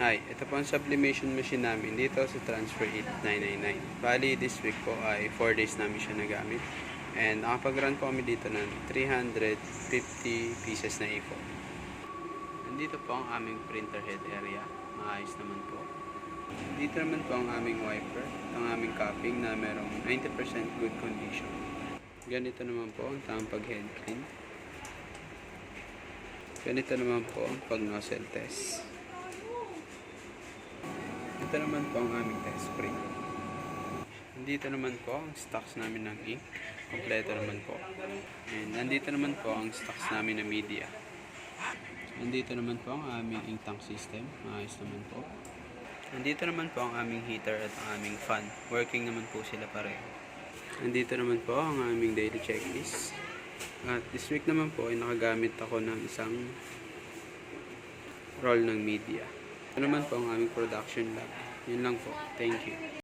Hi, ito po ang sublimation machine namin dito sa Transfer 8999. Bali, this week po ay 4 days namin siya nagamit. And nakapag-run po kami dito ng 350 pieces na A4. Nandito po ang aming printer head area. Maayos naman po. Dito naman po ang aming wiper, ang aming cupping na merong 90% good condition. Ganito naman po ang tamang pag-head clean. Ganito naman po ang pag-nozzle test. Ito naman po ang aming test spray. Nandito naman po ang stocks namin ng ink. Kompleto naman po. And nandito naman po ang stocks namin na media. Nandito naman po ang aming ink tank system. Maayos naman po. Nandito naman po ang aming heater at ang aming fan. Working naman po sila pareho. Nandito naman po ang aming daily checklist. At this week naman po ay nakagamit ako ng isang roll ng media. Ito naman po ang aming production lab. Yun lang po. Thank you.